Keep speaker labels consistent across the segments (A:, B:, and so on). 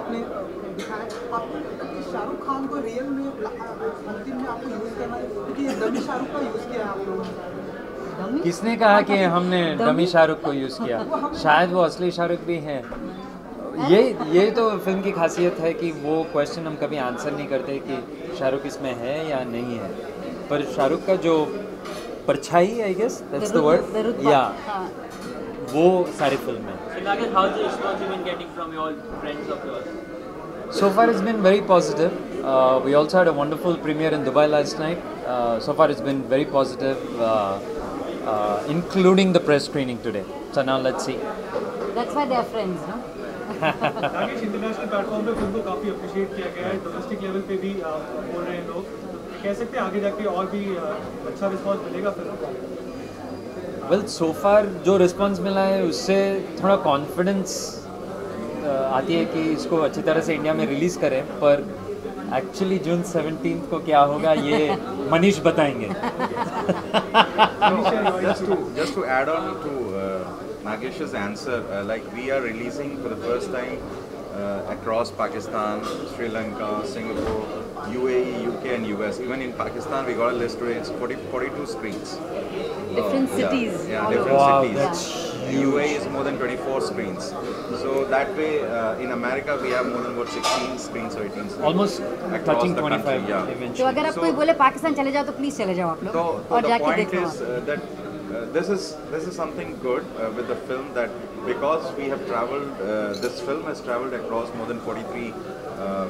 A: आपने दिखाया, आपको लगता है कि शाहरुख खान को रियल में अंतिम में आपको यूज़ करना है, क्योंकि ये डमी शाहरुख का यूज़ किया है आप लोगों ने।
B: किसने कहा कि हमने डमी शाहरुख को यूज़ किया? शायद वो असली शाहरुख भी हैं। ये तो फिल्म की खासियत है कि वो क्वेश्चन हम कभी आंसर नहीं करते कि शाहरुख इसमें है या नहीं है, पर शाहरुख का जो परछाई, I guess that's the word, या वो सारी फिल्म में।
C: So Nagesh, how's the response you've been getting from your friends of yours?
B: So far it's been very positive. We also had a wonderful premiere in Dubai last night. So far it's been very positive, including the press screening today. So now let's see.
D: That's why they are friends, no?
E: Nagesh, international platform पे film को काफ़ी appreciate किया गया है, domestic level पे भी बोल रहे हैं लोग, कह सकते हैं आगे जाके और भी अच्छा रिस्पॉन्स मिलेगा फिल्म को?
B: वेल, सो फार जो रिस्पॉन्स मिला है उससे थोड़ा कॉन्फिडेंस आती है कि इसको अच्छी तरह से इंडिया में रिलीज़ करें, पर एक्चुअली जून 17 को क्या होगा ये मनीष बताएंगे।
F: just to add on to Nagesh's answer, like we are releasing for the first time across Pakistan, Sri Lanka, Singapore, UAE, UK and US. Even in Pakistan we got a list today, it's 42 screens.
D: Different cities.
F: Yeah,
D: all
F: different
D: over.
F: cities.
B: That's
F: UAE is more than 24 screens. So that way in America we have more than what 16 screens or 18 screens.
B: Almost
F: across
B: touching
F: the
B: 25
F: country, yeah.
D: तो
B: eventually.
D: अगर आप कोई बोले पाकिस्तान चले जाओ तो please चले जाओ आप लोग
F: So
D: और
F: the
D: जाके
F: point
D: देखो
F: is
D: आप।
F: that this is something good with the film, that because we have traveled, this film has traveled across more than 43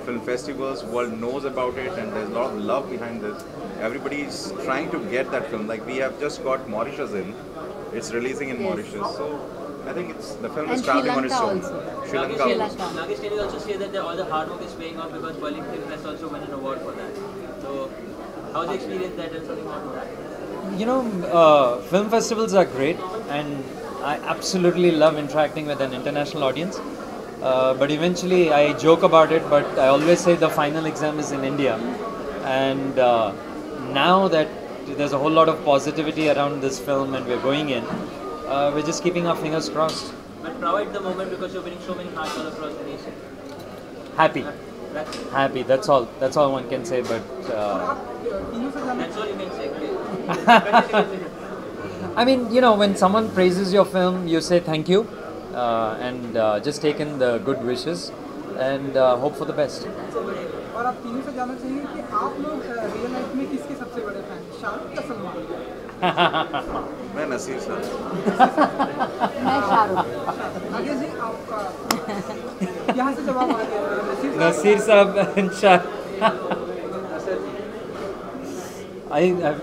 F: film festivals. World knows about it, and there's a lot of love behind this. Everybody is trying to get that film. Like we have just got Mauritius in; it's releasing in
D: Yes.
F: Mauritius. So I think the film
D: And
F: is traveling on
D: Sri
F: its own.
D: Lanka also.
F: Sri Lanka.
D: Sri
F: also.
D: Lanka.
C: Nagesh, can you also say that all the hard work is paying off because Berlin Film Fest also won an award for that? So how's the experience that and something more to that?
B: You know, film festivals are great, and I absolutely love interacting with an international audience. But eventually, I joke about it, but I always say the final exam is in India. And now that there's a whole lot of positivity around this film and we're going in, we're just keeping our fingers crossed.
C: But proud at the moment because you're winning so many hearts all across the nation.
B: Happy.
C: That's it.
B: Happy, that's all. That's all one can say, but
C: That's all you can say.
B: I mean, you know, when someone praises your film, you say thank you, and just take in the good wishes and hope for the best.
A: और आप तीनों से जानना चाहिए कि आप लोग real life में किसके सबसे बड़े फैन, शाहरुख या सलमान?
F: मैं नसीर सर।
D: मैं शाहरुख।
A: आगे जी आपका यहाँ से जवाब आ गया।
B: Nasir Saab and Shah.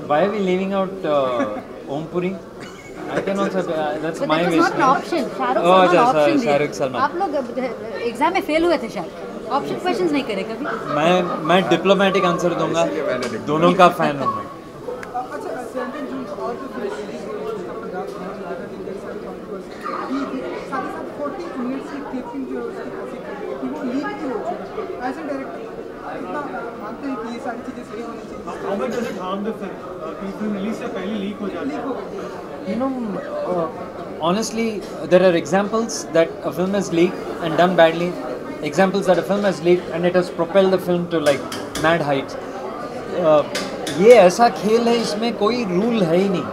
B: Why are we leaving out Om Puri? I can also. That's
D: But
B: my
D: that was
B: wish.
D: not an option. Shahrukh
B: Oh,
D: Salman
B: अच्छा,
D: ऑप्शन
B: शाहरुख
D: दिए।
B: सलमान।
D: आप लोग एग्जाम में फेल हुए थे शायद, ऑप्शन क्वेश्चंस नहीं करे कभी।
B: मैं डिप्लोमेटिक आंसर दूंगा, दोनों का फैन हूँ मैं।
A: अच्छा 17 जून को और जो फिल्म रिलीज हुई उसका पंजाब साथ ही साथ 40 मिनट्स की क्लिपिंग जो है उसकी काफी कि वो लीक क्यों हो चुका है? एज ए डायरेक्टर इतना मानते हैं कि ये सारी चीज़ें सही होनी चाहिए?
E: How much does it harm the film कि फिल्म रिलीज से पहले लीक हो जाती
A: लीक
E: है?
A: हो गई।
B: You know, honestly, there are examples that a film has leaked and done badly. Examples that a film has leaked and it has propelled the film to like mad heights. ये ऐसा खेल है, इसमें कोई rule है ही नहीं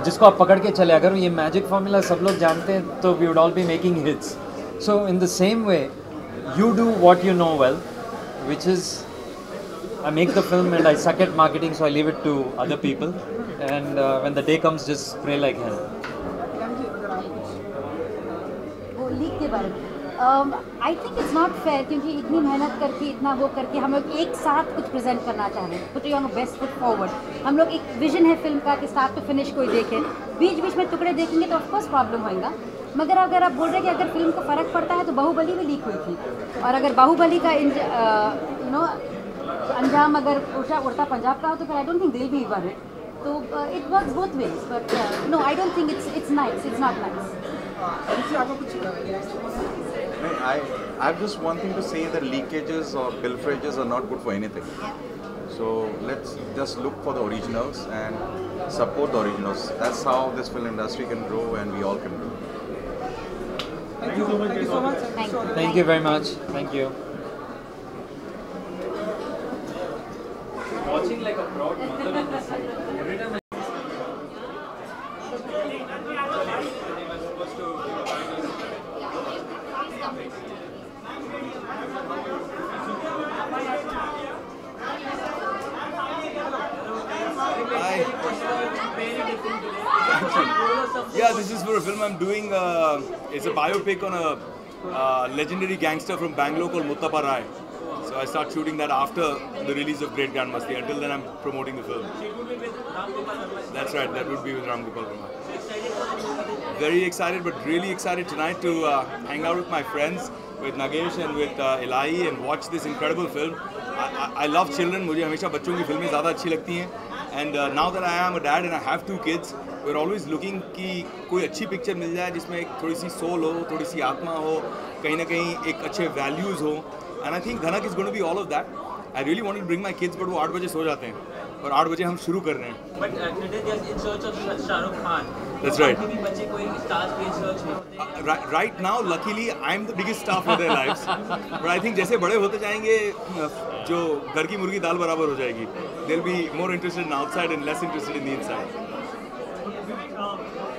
B: जिसको आप पकड़ के चले। अगर ये मैजिक फॉर्मूला सब लोग जानते हैं तो we would all be making hits. So in the same way, you do what you know well, which is I make the film and I suck at marketing, so I leave it to other people. And when the day comes, just pray like hell.
D: वो leak के बारे में I think it's not fair, क्योंकि इतनी मेहनत करके इतना वो करके हम लोग एक साथ कुछ प्रेजेंट करना चाह रहे हैं, put your best foot forward. हम लोग एक विजन है फिल्म का कि स्टार्ट टू फिनिश कोई देखे, बीच बीच में टुकड़े देखेंगे तो ऑफकोर्स प्रॉब्लम होगा। मगर अगर आप बोल रहे हैं कि अगर फिल्म को फ़र्क पड़ता है तो बाहुबली भी लीक हुई थी, और अगर बाहुबली का यू नो अंजाम अगर उड़ता पंजाब का हो तो फिर आई डोंट थिंक दिल भी वन इट। तो it works both ways, but no I don't think it's nice, it's not nice.
A: आपको कुछ
F: I have just one thing to say, that leakages or pilferages are not good for anything. So let's just look for the originals and support the originals. That's how this film industry can grow and we all can grow.
E: Thank you so much.
A: so much.
D: Thank you.
B: Thank you very much. Thank you. Watching like a proud mother in this every time.
G: Yeah, this is for a film I'm doing. It's a biopic on a legendary gangster from Bangalore called Muttappa Rai. So I start shooting that after the release of Great Grandmasti. Until then, I'm promoting the film. That's right, that would be with Ram Gopal Verma. Very excited, but really excited tonight to hang out with my friends, with Nagesh and with Elahi, and watch this incredible film. I love children. मुझे हमेशा बच्चों की फिल्में ज़्यादा अच्छी लगती हैं. And now that I am a dad and I have 2 kids, we're always looking कि कोई अच्छी पिक्चर मिल जाए जिसमें एक थोड़ी सी सोल हो, थोड़ी सी आत्मा हो, कहीं ना कहीं एक अच्छे वैल्यूज़ हो. And I think Dhanak is going to be all of that. I really wanted to bring my kids, but वो 8 बजे सो जाते हैं और 8 बजे हम शुरू कर रहे हैं.
C: But today they are in search of Shah Rukh Khan.
G: That's right.
C: अभी भी बच्चे कोई stars के search में होते हैं.
G: Right now, luckily, I'm the biggest star for their lives. But I think जैसे बड़े होते जाएंगे, जो घर की मुर्गी दाल बराबर हो जाएगी. They'll be more interested in outside and less interested in the inside.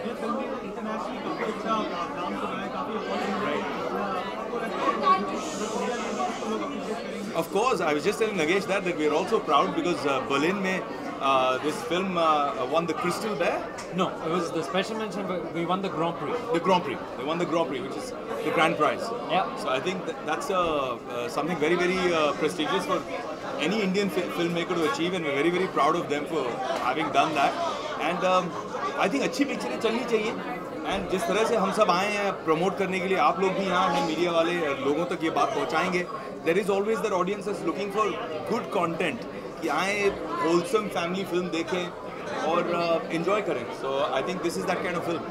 E: ये फिल्म में इंटरनेशनली काफी अच्छा नाम सुना है, काफी अवार्ड मिले हैं. आपको लगता है कि लोग अप्रिशिएट करेंगे?
G: Of course, I was just telling Nagesh that we are also proud because Berlin में this film won the Crystal Bear.
B: No, it was the special mention, but we won the Grand Prix.
G: The Grand Prix. They won the Grand Prix, which is the grand prize.
B: Yeah.
G: So I think that's something very, very prestigious for any Indian filmmaker to achieve, and we're very, very proud of them for having done that. And I think अच्छी पिक्चरें चलनी चाहिए. And जिस तरह से हम सब आए हैं प्रमोट करने के लिए, आप लोग भी यहाँ हैं, मीडिया वाले लोगों तक ये बात पहुँचाएंगे. There is always that audience is looking for good content. कि आए wholesome family film देखें और enjoy करें. So I think this is that kind of film.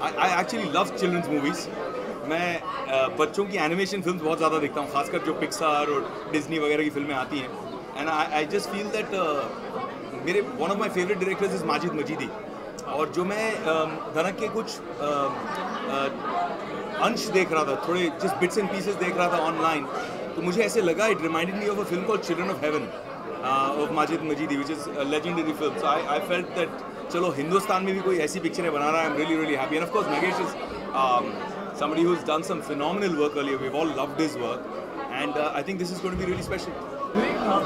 G: I actually love children's movies. मैं बच्चों की एनिमेशन फिल्म्स बहुत ज़्यादा देखता हूँ, खासकर जो पिक्सार और डिज्नी वगैरह की फिल्में आती हैं. And I just feel that मेरे one of my favourite directors is Majid Majidi. और जो मैं धनक के कुछ अंश देख रहा था, थोड़े जस्ट बिट्स एंड पीसेस देख रहा था ऑनलाइन, तो मुझे ऐसे लगा it reminded me of a film called children of haven of Majid Majidi, which is legendary film. So I felt that चलो हिंदुस्तान में भी कोई ऐसी पिक्चरें बना रहा है. I am really really happy. End of course Nagesh is somebody who's done some phenomenal work earlier. We've all loved his work, and I think this is going to be really special.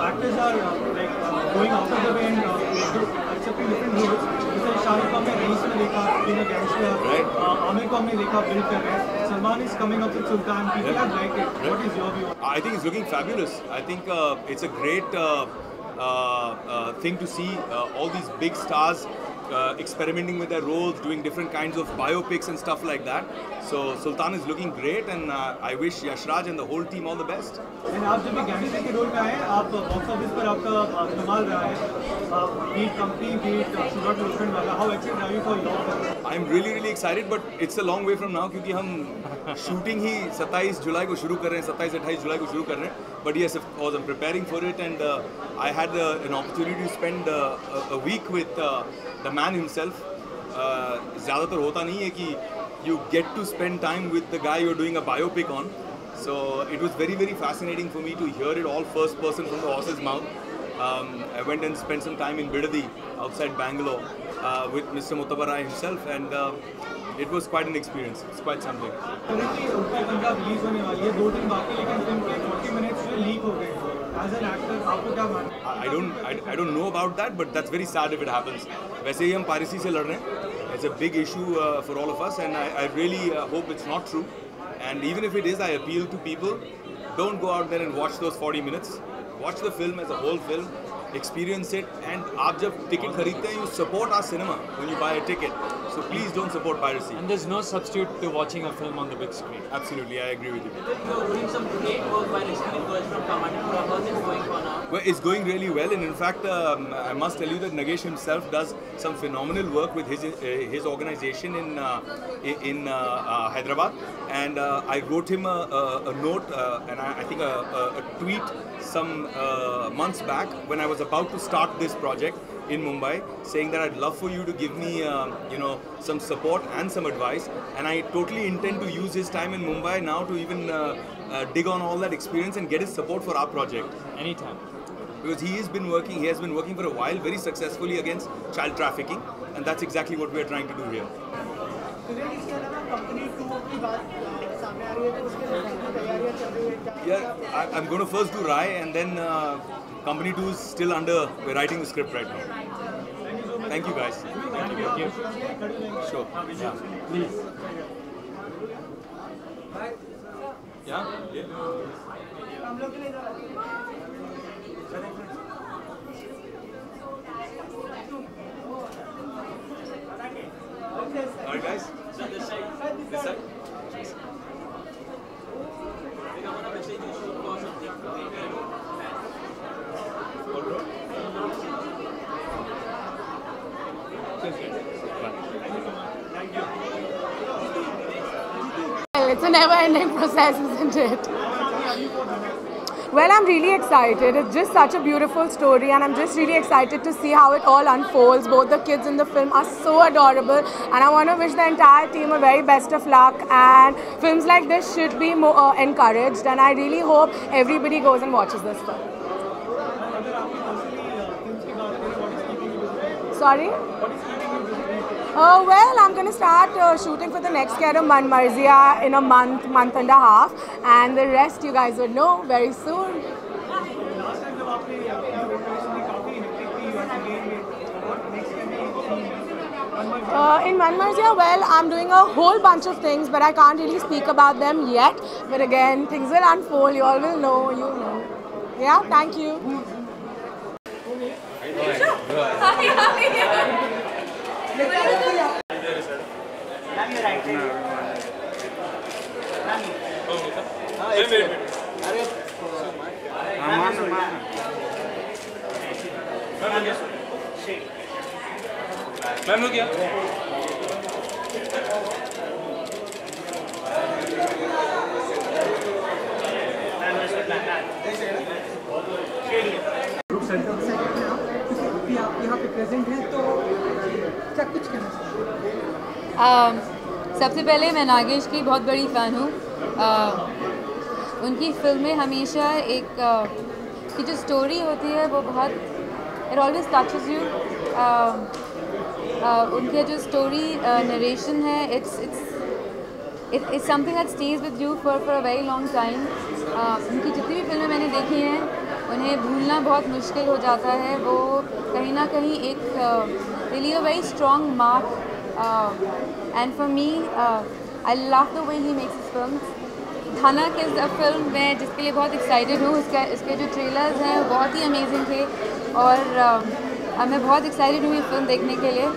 E: Actors are going out of the way and accepting different roles. जैसे शाहरुख को हमने rice में देखा, being a gangster.
G: Right.
E: Aamir को हमने देखा build कर रहे हैं. Salman is coming up with Sultan. People have liked it. What is your view?
G: I think it's looking fabulous. I think it's a great thing to see all these big stars experimenting with their roles, doing different kinds of biopics and stuff like that. So Sultan is looking great, and I wish Yashraj and the whole team all the best.
E: And आप जब भी gangster के role में आए, आप box office पर आपका कमाल रहा है. Beet company, beet sugar development वाला. How excited are you for your film?
G: I'm really really excited, but it's a long way from now क्योंकि हम शूटिंग ही 27 जुलाई को शुरू कर रहे हैं, 27-28 जुलाई को शुरू कर रहे हैं. But yes, of course, I'm preparing for it, and I had an opportunity to spend a week with the man himself. ज़्यादातर होता नहीं है कि you get to spend time with the guy you're doing a biopic on. So it was very, very fascinating for me to hear it all first person from the horse's mouth. I went and spent some time in Bidadi, outside Bangalore, with Mr. Muttappa Rai himself, and it was quite an experience. It's quite something.
E: Currently, Uttar Punjab release होने वाली है. 2 दिन बाकी, लेकिन film के 40 minutes जो leak हो गए. As an actor, आपको क्या मानना है?
G: I don't know about that, but that's very sad if it happens. वैसे ही हम piracy से लड़ रहे हैं. It's a big issue for all of us, and I really hope it's not true. And even if it is, I appeal to people, don't go out there and watch those 40 minutes. Watch the film as a whole film, experience it, and आप जब ticket खरीदते हैं, you support our cinema when you buy a ticket. So please don't support piracy.
B: And there's no substitute to watching a film on the big screen.
G: Absolutely, I agree with you.
C: You're doing some great work by rescuing girls from Kamanapura. How's it going for now?
G: Well, it's going really well, and in fact, I must tell you that Nagesh himself does some phenomenal work with his organization in Hyderabad, and I wrote him a note and I think a tweet some months back when I was about to start this project, in Mumbai, saying that I'd love for you to give me, some support and some advice. And I totally intend to use his time in Mumbai now to even dig on all that experience and get his support for our project.
B: Anytime.
G: Because he has been working for a while very successfully against child trafficking, and that's exactly what we are trying to do here. Yeah, I'm going to first do Rai, and then Company 2 is still we're writing the script right now. Thank you guys.
B: Thank you.
G: Sure.
B: Yeah. Please.
G: Yeah? Alright guys.
C: This side.
G: This side.
C: I want to message you shoot for something.
H: It's a never-ending process, isn't it? Well, I'm really excited. It's just such a beautiful story, and I'm just really excited to see how it all unfolds. Both the kids in the film are so adorable, and I want to wish the entire team a very best of luck. And films like this should be more encouraged, and I really hope everybody goes and watches this film. Sorry? Well, I'm going to start shooting for the next Kehdo Man Marzia in a month and a half, and the rest you guys will know very soon. In Man Marzia, well, I'm doing a whole bunch of things, but I can't really speak about them yet. But again, things will unfold, you all will know, you know. Yeah, thank you.
I: Ma'am लोग क्या
A: आप यहाँ पे present हैं तो क्या कुछ कहना चाहिए?
J: सबसे पहले मैं नागेश की बहुत बड़ी फ़ैन हूँ। उनकी फिल्में हमेशा एक की जो स्टोरी होती है वो बहुत इट ऑलवेज टचेस यू। उनके जो स्टोरी नरेशन है it's something that stage with you for a very long time. उनकी जितनी भी फिल्में मैंने देखी हैं उन्हें भूलना बहुत मुश्किल हो जाता है। वो कहीं ना कहीं एक really a very strong mark and for me I love the way he makes his films. धनक इज़ अ फिल्म मैं जिसके लिए बहुत एक्साइटेड हूँ। इसके जो ट्रेलर्स हैं वो बहुत ही अमेजिंग थे और मैं बहुत एक्साइटेड हूँ ये फिल्म देखने के लिए।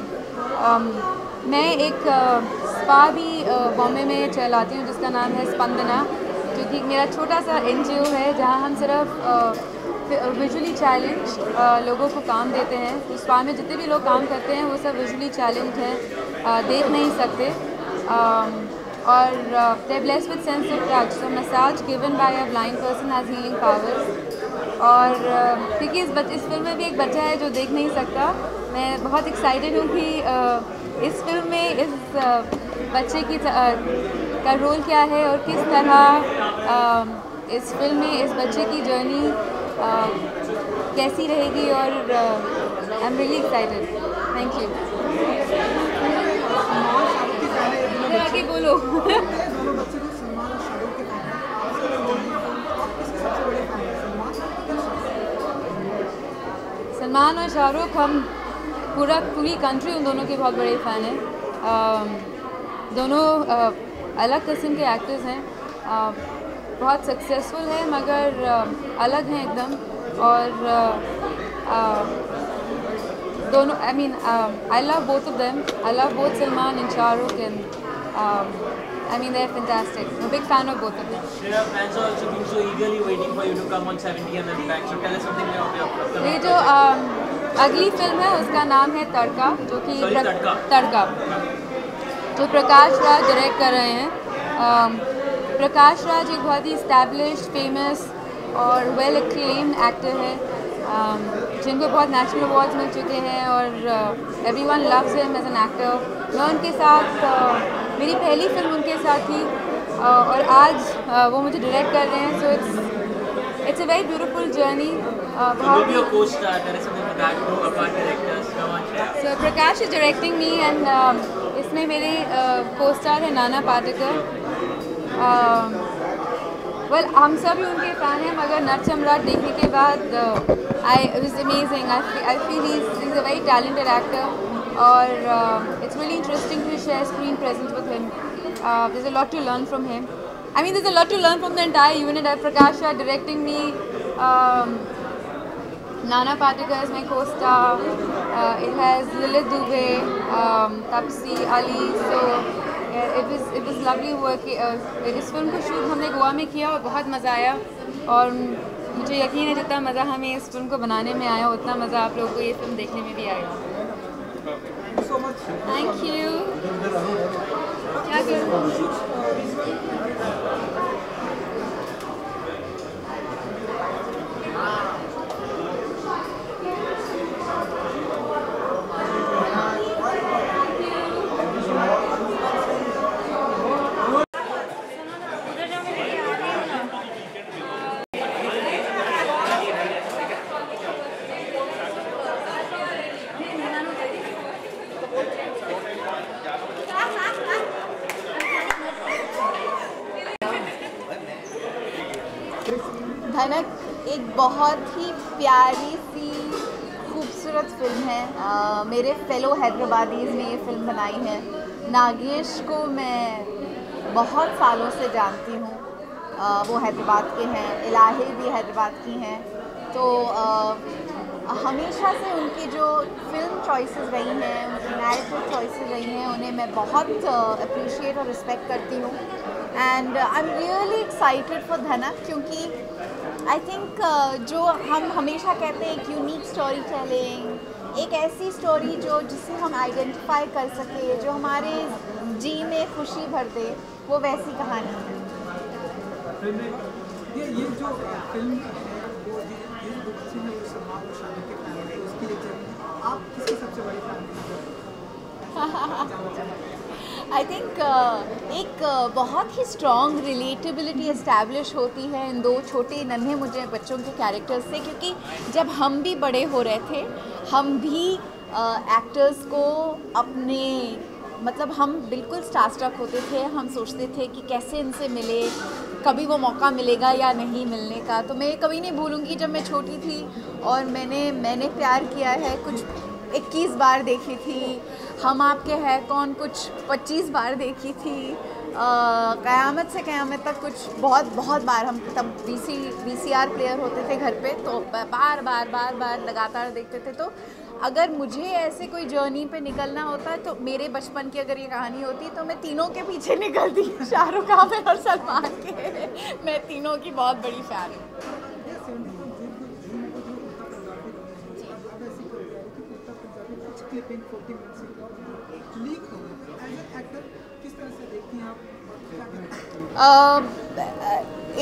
J: मैं एक स्पा भी बॉम्बे में चलाती हूँ जिसका नाम है स्पंदना, जो कि मेरा छोटा सा NGO है जहाँ हम सिर्फ विजुअली चैलेंज लोगों को काम देते हैं। तो स्पा में जितने भी लोग काम करते हैं वो सब विजुअली चैलेंज हैं, देख नहीं सकते और they blessed with sense of touch. So massage given by a blind person has healing powers. और क्योंकि इस फिल्म में भी एक बच्चा है जो देख नहीं सकता, मैं बहुत एक्साइटेड हूँ कि इस फिल्म में इस बच्चे की का रोल क्या है और किस तरह इस फिल्म में इस बच्चे की जर्नी कैसी रहेगी और I am really excited. Thank you. आगे बोलो। सलमान और शाहरुख हम पूरी कंट्री उन दोनों के बहुत बड़े फ़ैन हैं। दोनों अलग किस्म के एक्टर्स हैं, बहुत सक्सेसफुल हैं मगर अलग हैं एकदम। और दोनों I mean I love both of them. I love both Salman and Shahrukh and I mean they're fantastic. I'm a big fan of both of them.
C: Shreya, fans are also been so eagerly waiting for you to come on 70 Impact. So tell us something about your
J: ये जो अगली film है उसका नाम है तड़का, जो कि तड़का जो प्रकाश राज डायरेक्ट कर रहे हैं। प्रकाश राज एक बहुत ही इस्टेब्लिश्ड फेमस और वेल एक्लेम्ड एक्टर है। जिनको बहुत नेशनल अवार्ड्स मिल चुके हैं और everyone loves him as an actor. मैं उनके साथ मेरी पहली फिल्म उनके साथ थी और आज वो मुझे डायरेक्ट कर रहे हैं, so it's a very beautiful journey. So Prakash is directing me and इसमें मेरे co-star है नाना पाटेकर। Well, हम सब ही उनके फ़ैन हैं, मगर नट सम्राट देखने के बाद it was amazing. I feel he's a very talented actor और it's really interesting to share screen presence with him. There's a lot to learn from him. I mean, there's a lot to learn from the entire unit. Prakash are directing me. Nana Patekar is my co-star. It has Lilith Dubey, Tapsi, Ali. So it was lovely work. इस film को shoot हमने गोवा में किया और बहुत मज़ा आया और मुझे यकीन है जितना मज़ा हमें इस फिल्म को बनाने में आया उतना मज़ा आप लोगों को ये फिल्म देखने में भी आएगा। Thank you. क्या करूँ?
K: धनक एक बहुत ही प्यारी सी खूबसूरत फिल्म है। मेरे फेलो हैदराबादीज़ ने ये फिल्म बनाई है। नागेश को मैं बहुत सालों से जानती हूँ, वो हैदराबाद के हैं, इलाही भी हैदराबाद की हैं, तो हमेशा से उनकी जो फिल्म चॉइसेस रही हैं, उनकी नैरेटिव चॉइसेस रही हैं, उन्हें मैं बहुत अप्रिशिएट और रिस्पेक्ट करती हूँ। And I am really excited for धनक, क्योंकि आई थिंक जो हम हमेशा कहते हैं एक यूनिक स्टोरी टेलिंग, एक ऐसी स्टोरी जिसे हम आइडेंटिफाई कर सके, जो हमारे जी में खुशी भर दे, वो वैसी कहानी है।
A: ये जो फिल्म वो ये बच्चे में जो सलमान और शाहरुख के फैन है, उसकी एक आप किसकी सबसे बड़ी फैन हैं?
K: आई थिंक एक बहुत ही स्ट्रॉन्ग रिलेटेबिलिटी इस्टेब्लिश होती है इन दो छोटे नन्हे मुझे बच्चों के कैरेक्टर्स से, क्योंकि जब हम भी बड़े हो रहे थे, हम भी एक्टर्स को अपने मतलब हम बिल्कुल स्टारस्ट्रक होते थे। हम सोचते थे कि कैसे इनसे मिले, कभी वो मौका मिलेगा या नहीं मिलने का। तो मैं कभी नहीं भूलूँगी जब मैं छोटी थी और मैंने प्यार किया है कुछ 21 बार देखी थी, हम आपके है कौन कुछ 25 बार देखी थी, क़यामत से क़यामत तक कुछ बहुत बार। हम तब VCR प्लेयर होते थे घर पे, तो बार लगातार देखते थे। तो अगर मुझे ऐसे कोई जर्नी पे निकलना होता तो मेरे बचपन की अगर ये कहानी होती तो मैं तीनों के पीछे निकलती, शाहरुख खान और सलमान के। मैं तीनों की बहुत बड़ी फ़ैन हूँ।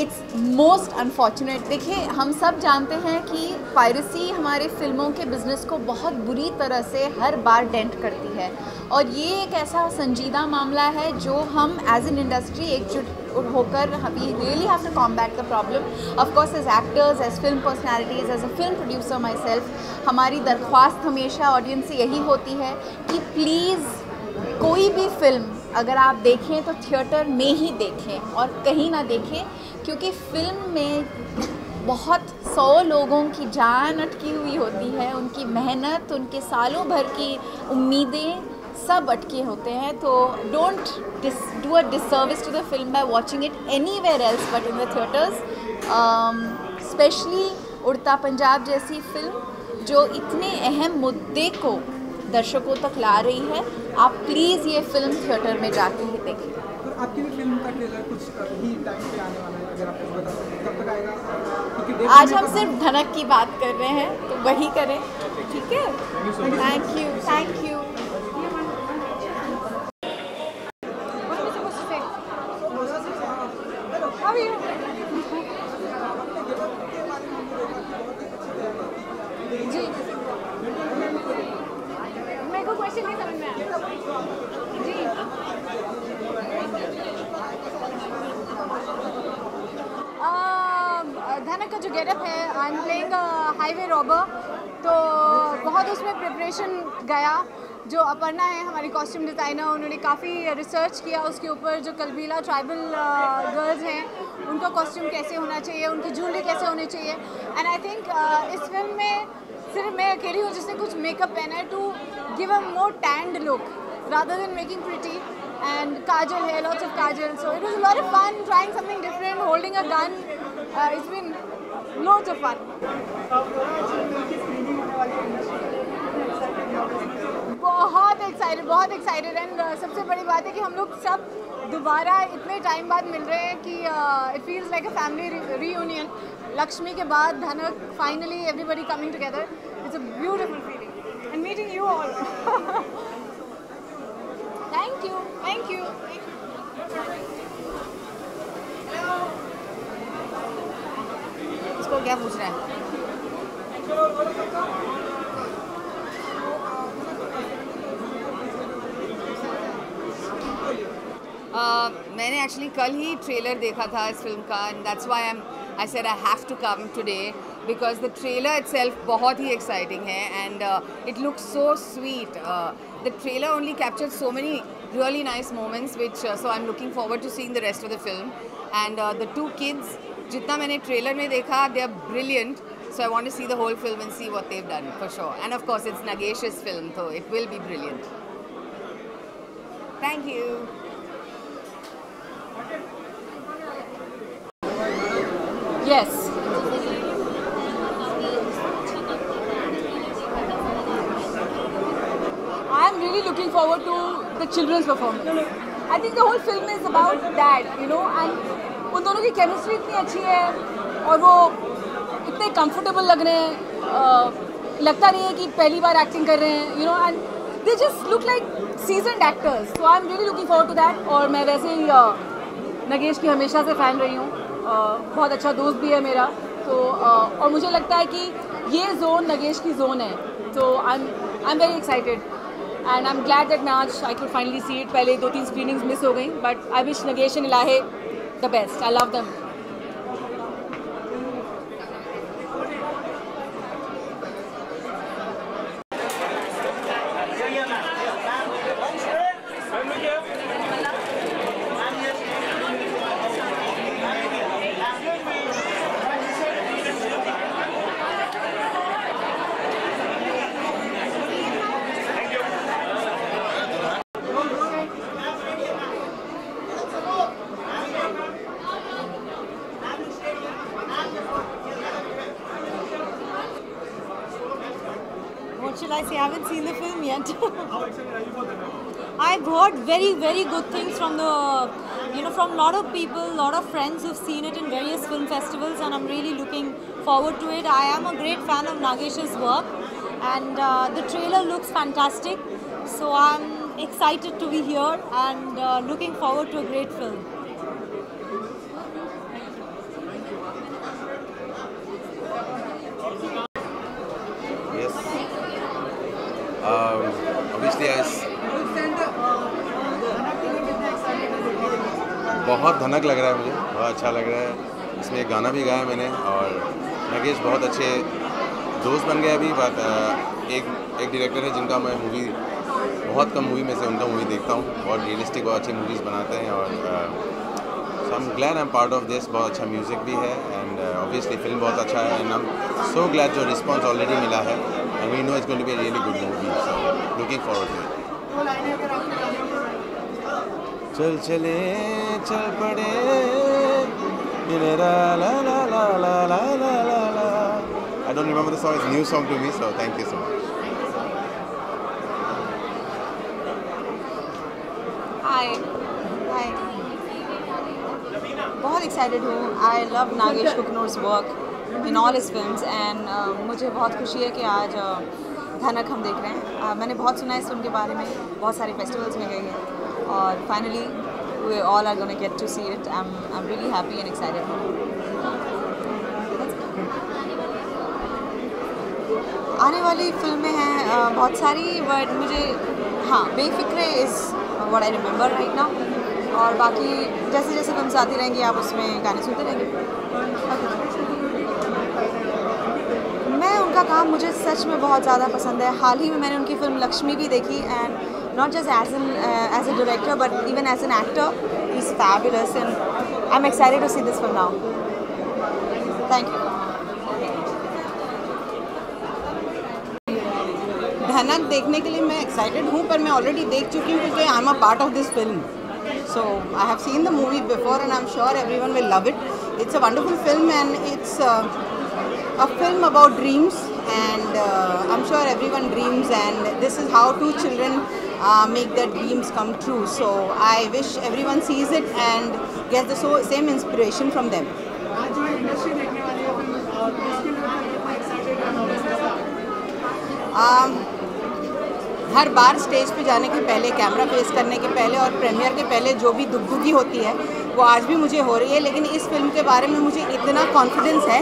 K: It's most unfortunate. देखिए, हम सब जानते हैं कि पायरेसी हमारे फिल्मों के बिज़नेस को बहुत बुरी तरह से हर बार डेंट करती है, और ये एक ऐसा संजीदा मामला है जो हम एज एन इंडस्ट्री एकजुट होकर we really have to combat the problem. Of course as actors, as film personalities, as a film producer myself, हमारी दरख्वास्त हमेशा ऑडियंस से यही होती है कि प्लीज़ कोई भी फिल्म अगर आप देखें तो थिएटर में ही देखें और कहीं ना देखें, क्योंकि फिल्म में बहुत 100 लोगों की जान अटकी हुई होती है, उनकी मेहनत, उनके सालों भर की उम्मीदें सब अटके होते हैं। तो don't do a disservice to the film by watching it anywhere else but in the theatres. Specially Udta Punjab जैसी फिल्म जो इतने अहम मुद्दे को दर्शकों तक ला रही है, आप प्लीज़ ये फिल्म थिएटर में जाके ही देखें।
A: तो आपकी भी फिल्म का ट्रेलर कुछ ही टाइम पे आने वाला है, अगर आप कुछ बता सकते कब तक आएगा? क्योंकि
K: आज हम सिर्फ धनक की बात कर रहे हैं, तो वही करें, ठीक है? Thank you.
H: जो गेटअप है, I am playing highway robber, तो बहुत उसमें प्रिपरेशन गया। जो अपर्णा है हमारी कॉस्ट्यूम डिज़ाइनर, उन्होंने काफ़ी रिसर्च किया उसके ऊपर। जो कलबीला ट्राइबल गर्ल्स हैं उनका कॉस्ट्यूम कैसे होना चाहिए, उनकी ज्वेलरी कैसे होनी चाहिए। एंड आई थिंक इस फिल्म में सिर्फ मैं अकेली हूँ जिसने कुछ मेकअप पहना है to give a more tanned look rather than making pretty. And kajal hai, lots of kajal, so it was a lot of fun trying something different, holding a gun. It's been loads of fun. बहुत excited and सबसे बड़ी बात है कि हम लोग सब दोबारा इतने टाइम बाद मिल रहे हैं कि it feels like a family reunion. Lakshmi के बाद धनक, finally everybody coming together, it's a beautiful feeling and meeting you all. Thank you.
K: इसको क्या पूछ रहा है? मैंने एक्चुअली कल ही ट्रेलर देखा था इस फिल्म का, and that's why I said I have to come today because the trailer itself बहुत ही एक्साइटिंग है and it looks so sweet. The trailer only captured so many really nice moments, which so I'm looking forward to seeing the rest of the film. And the two kids, जितना मैंने trailer में देखा, they are brilliant. So I want to see the whole film and see what they've done for sure. And of course, it's Nagesh's film, so it will be brilliant. Thank you.
H: Yes. Looking forward to the children's performance. I think the whole film is about that, you know, and उन दोनों की chemistry इतनी अच्छी है और वो इतने comfortable लग रहे हैं, लगता नहीं है कि पहली बार acting कर रहे हैं, you know, and they just look like seasoned actors. So I'm really looking forward to that. और मैं वैसे ही नगेश की हमेशा से fan रही हूँ, बहुत अच्छा दोस्त भी है मेरा, तो और मुझे लगता है कि ये zone नगेश की zone है, so I'm very excited. And I'm glad that मैं आज I could finally see it. पहले 2-3 screenings मिस हो गई, but I wish Nagesh and Ilahe the best. I love them.
L: What shall I say? I haven't seen the film yet.
E: How excited are you for the film?
L: I've heard very, very good things from the, from a lot of people, a lot of friends who've seen it in various film festivals, and I'm really looking forward to it. I am a great fan of Nagesh's work, and the trailer looks fantastic. So I'm excited to be here and looking forward to a great film.
M: Obviously, बहुत धनक लग रहा है मुझे, बहुत अच्छा लग रहा है। इसमें एक गाना भी गाया मैंने और नगेश बहुत अच्छे दोस्त बन गए अभी। बात एक डायरेक्टर है जिनका मैं मूवी बहुत कम मूवी में से उनका मूवी देखता हूँ, बहुत रियलिस्टिक बहुत अच्छी मूवीज़ बनाते हैं और so I am glad I am part of this. बहुत अच्छा म्यूज़िक भी है एंड ऑब्वियसली फिल्म बहुत अच्छा है and I am so glad जो रिस्पॉन्स ऑलरेडी मिला है and we know it's going to be a really good movie, so looking forward to it. चल चले चल पड़े ला ला ला ला ला ला ला ला। I don't remember the song, it's a new song to me, so thank you so much.
L: Hi. बहुत excited हूँ. I love Nagesh Kukunor's work in all his films and मुझे बहुत खुशी है कि आज धनक हम देख रहे हैं. मैंने बहुत सुना है इस फिल्म के बारे में, बहुत सारे फेस्टिवल्स में गई है और finally we all are going to get to see it. I'm really happy and excited. आने वाली फिल्में हैं बहुत सारी, बट मुझे Befikre is what I remember right now, और बाकी जैसे जैसे फिल्म्स आती रहेंगी आप उसमें गाने सुनते रहेंगे।
H: का काम मुझे सच में बहुत ज़्यादा पसंद है। हाल ही में मैंने उनकी फिल्म लक्ष्मी भी देखी and not just as a director but even as an actor he is fabulous and I am excited to see this film now. Thank you.
N: Dhanak देखने के लिए मैं एक्साइटेड हूँ, पर मैं ऑलरेडी देख चुकी हूँ क्योंकि I am a part of this film. So I have seen the movie before and I'm sure everyone will love it. It's a wonderful film and it's a film about dreams and I'm sure everyone dreams and this is how two children make their dreams come true. So I wish everyone sees it and gets the same inspiration from them.
A: आज जो industry देखने वाली है film और इसके लिए excited और nervous
N: हर बार stage पे जाने के पहले, कैमरा फेस करने के पहले और प्रीमियर के पहले जो भी दुगदुगी होती है वो आज भी मुझे हो रही है, लेकिन इस फिल्म के बारे में मुझे इतना कॉन्फिडेंस है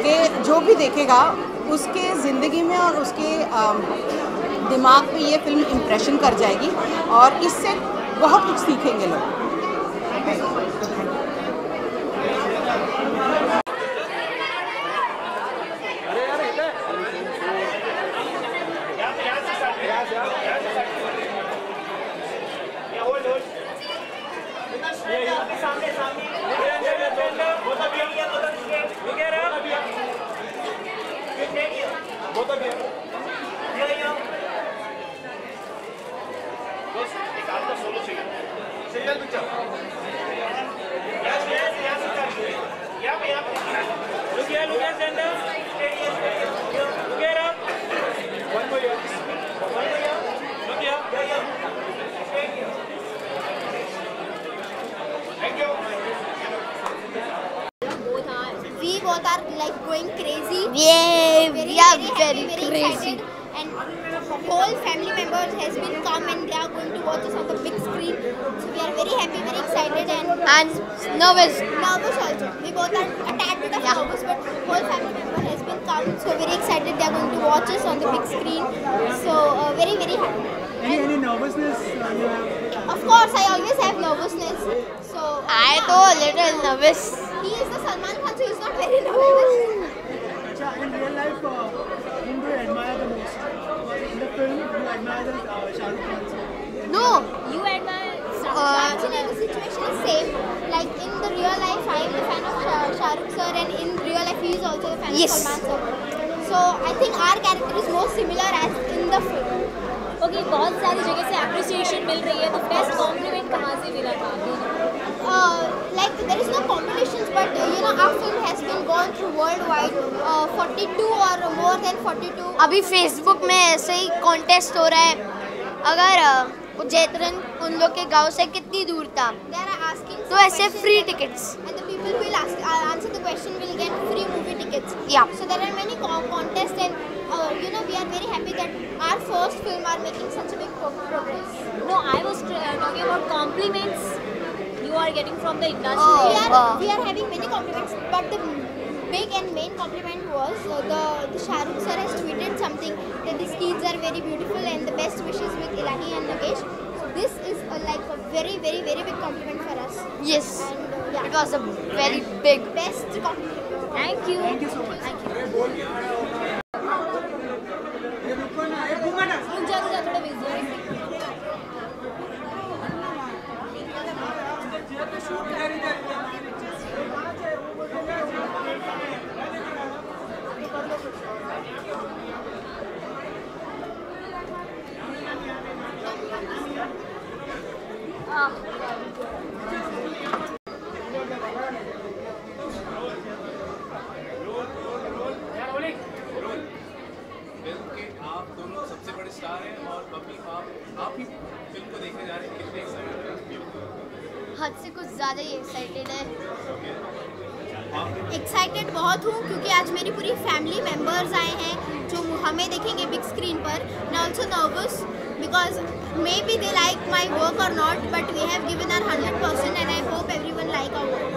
N: कि जो भी देखेगा उसके ज़िंदगी में और उसके दिमाग पे ये फिल्म इम्प्रेशन कर जाएगी और इससे बहुत कुछ सीखेंगे लोग।
O: We both are like going crazy.
P: Yeah,
O: very,
P: we are
O: very
P: crazy.
O: excited. And whole family members has been come and they are going to watch us on the big screen. So we are very happy, very excited
P: and nervous.
O: Nervous also. We both are a tad bit of nervous, but whole family member has been come. So very excited. They are going to watch us on the big screen. So very, very happy.
A: Any nervousness you have?
O: Of course, I always have nervousness. So
P: I तो little nervous.
O: He is the Salman Khan, so he is not very nervous.
A: In real life, whom do you admire the most? In the film, you admire the Shah Rukh Khan.
P: No,
O: you admire. Actually, the situation is same. Like in the real life, I am a fan of Shah Rukh sir, and in real life, he is also a fan of Salman sir. So I think our character is more similar as in the film.
L: Okay, बहुत सारी जगह से appreciation मिल रही है, तो best compliment कहाँ से मिला था?
O: Like there is no competitions, but you know our film has been gone through worldwide 42 or more than 42.
P: अभी Facebook में ऐसे ही contest हो रहा है, अगर जैतरन उन लोग के गांव से कितनी दूर था, तो ऐसे free tickets.
O: And the people who will answer the question will get free movie tickets.
P: Yeah.
O: So there are many contests and you know we are very happy that our first film are making such a big progress.
L: No, I was talking about compliments you are getting from the industry.
O: We are having many compliments, but the big and main compliment was the Shah Rukh sir has tweeted something that these kids are very beautiful and the best wishes with Ilahi and Nagesh. So this is like a very, very, very big compliment for us.
P: Yes.
O: And yeah,
P: it was a very big
O: best compliment.
L: Thank you.
A: Thank you so much.
O: Thank you.
I: आप दोनों सबसे बड़े star हैं और बब्बी आप ही film को देखने जा रहे हैं, कितने एक्साइटेड हैं?
P: हद से कुछ ज़्यादा ही एक्साइटेड है।
O: एक्साइटेड बहुत हूँ क्योंकि आज मेरी पूरी फैमिली मेम्बर्स आए हैं जो हमें देखेंगे बिग स्क्रीन पर। And also nervous because may be they like my work और not, but we have given our 100% and I hope everyone like our work.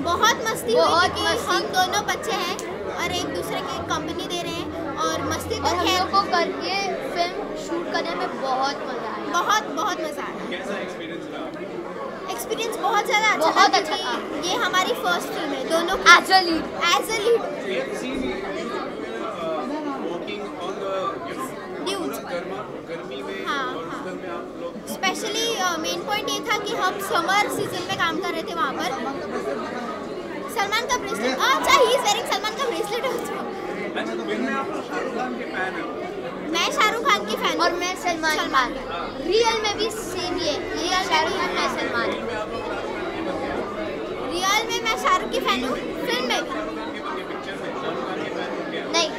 O: बहुत मस्ती हुई क्योंकि हम दोनों बच्चे हैं और एक दूसरे की कंपनी दे रहे हैं और मस्ती तो
P: हम लोग को करके फिल्म शूट करने करने में बहुत मजा आया। बहुत मजा आया।
I: कैसा एक्सपीरियंस रहा?
P: एक्सपीरियंस बहुत ज़्यादा अच्छा बहुत था
J: अच्छा
P: क्योंकि ये हमारी फर्स्ट फिल्म है दोनों
J: as a lead.
I: We have seen you working on the
P: Dudes.
I: गर्मी में
P: हाँ,
I: और उस फिल्म में आप लोग
P: स्पेशली मेन पॉइंट ये था कि हम समर सीजन में काम कर रहे थे वहाँ पर। सलमान का ब्रेसलेट, अच्छा ही इज वेयरिंग सलमान का ब्रेसलेट ऑल्सो।
I: अच्छा, तो फिल्म में आप शाहरुख खान के फैन हो?
P: मैं शाहरुख खान की फैन
J: और मैं सलमान खान।
P: रियल में भी सेम ही है। रियल
J: शाहरुख खान, मैं सलमान।
P: रियल में मैं शाहरुख की फैन हूँ, फिल्म में भी।
J: नहीं,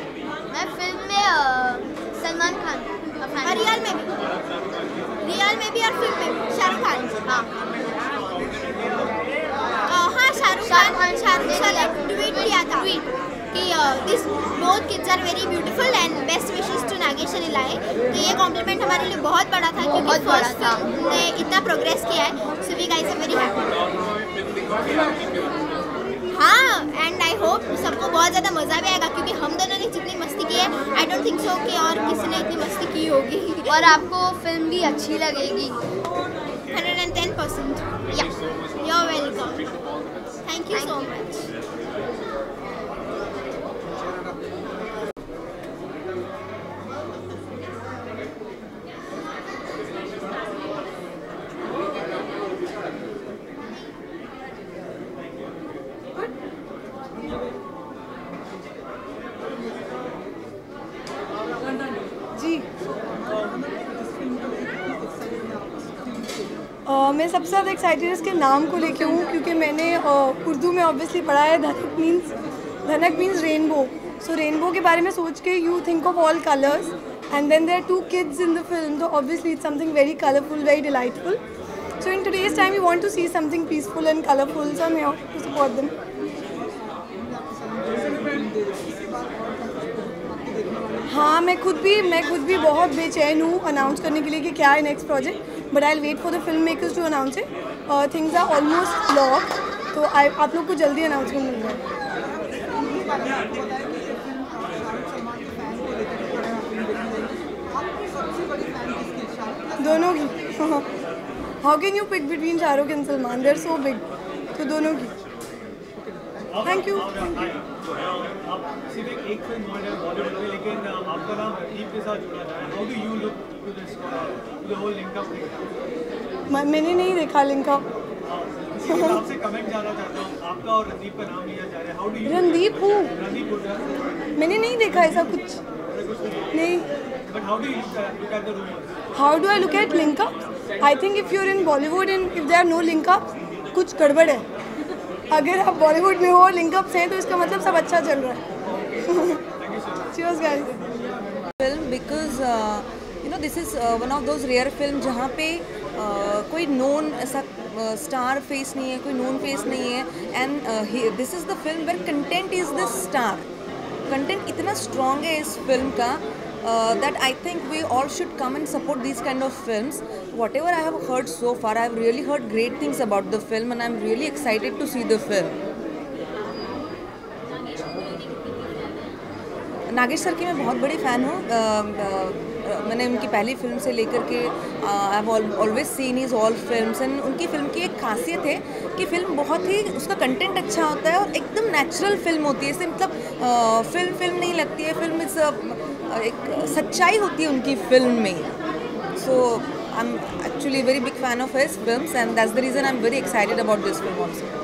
J: मैं फिल्म में सलमान खान का फैन।
P: और रियल में भी और फिल्म में भी शाहरुख खान। हाँ शाहरुख सर ने ट्वीट किया था कि this both kids are very beautiful and best wishes to Nagesh and Ilai. तो ये कॉम्प्लीमेंट हमारे लिए बहुत बड़ा था क्योंकि फर्स्ट फिल्म ने इतना प्रोग्रेस किया है। So we guys are very happy. हाँ, एंड आई होप सबको बहुत ज़्यादा मज़ा भी आएगा क्योंकि हम दोनों ने जितनी मस्ती की है आई डोंट थिंक सो कि और किसी ने इतनी मस्ती की होगी।
J: और आपको फिल्म भी अच्छी लगेगी।
P: 110%। या you are welcome. Thank you so much.
H: जी मैं सबसे ज़्यादा एक्साइटेड इसके नाम को लेके हूँ क्योंकि मैंने उर्दू में ऑब्वियसली पढ़ा है धनक मीन्स रेनबो। सो रेनबो के बारे में सोच के you think of all colours and then there are 2 kids in the film, so obviously it's something very colorful, very delightful. So in today's time we want to see something peaceful and colorful, so I'm here to support them. हाँ, मैं खुद भी बहुत बेचैन हूँ announce करने के लिए कि क्या है next project, but I will wait for the filmmakers to announce it. Things are almost lock, तो आप लोग को जल्दी अनाउंसमेंट मिल जाए। दोनों की। How can you pick between Shahrukh and Salman, they are so big, तो दोनों की। Thank you.
E: आप सिर्फ एक फिल्म बॉलीवुड में, लेकिन आपका नाम रणदीप के साथ जुड़ा था। How do you look to this the whole link up?
H: मैंने नहीं देखा लिंक अप।
E: आपसे कमेंट जानना चाहता हूँ, आपका और रणदीप का नाम लिया जा रहा है। How do you?
H: रणदीप हूँ,
E: रणदीप
H: मैंने नहीं देखा ऐसा कुछ नहीं।
E: But how do you look at the rumours?
H: How do I look at link-ups? I think if you're in Bollywood and if there are no link-ups, कुछ गड़बड़ है। अगर आप बॉलीवुड में हो और लिंक-अप्स हैं तो इसका मतलब सब अच्छा चल रहा है। Cheers guys.
Q: Film because you know this is one of those rare film जहाँ पे कोई known ऐसा स्टार फेस नहीं है, कोई known फेस नहीं है, and this is the film where content is the star. Content इतना strong है इस film का that I think we all should come and support these kind of films. Whatever I have heard so far, I have really heard great things about the film and I'm really excited to see the film. Nagesh sir की मैं बहुत बड़ी fan हूँ। मैंने उनकी पहली film से लेकर के I have always seen his all films and उनकी फ़िल्म की एक खासियत है कि फ़िल्म बहुत ही उसका कंटेंट अच्छा होता है और एकदम नेचुरल फिल्म होती है। इससे मतलब फिल्म नहीं लगती है, फिल्म इज़ एक सच्चाई होती है उनकी फिल्म में। So I am actually very big fan of his films and that's the reason I am very excited about this film also.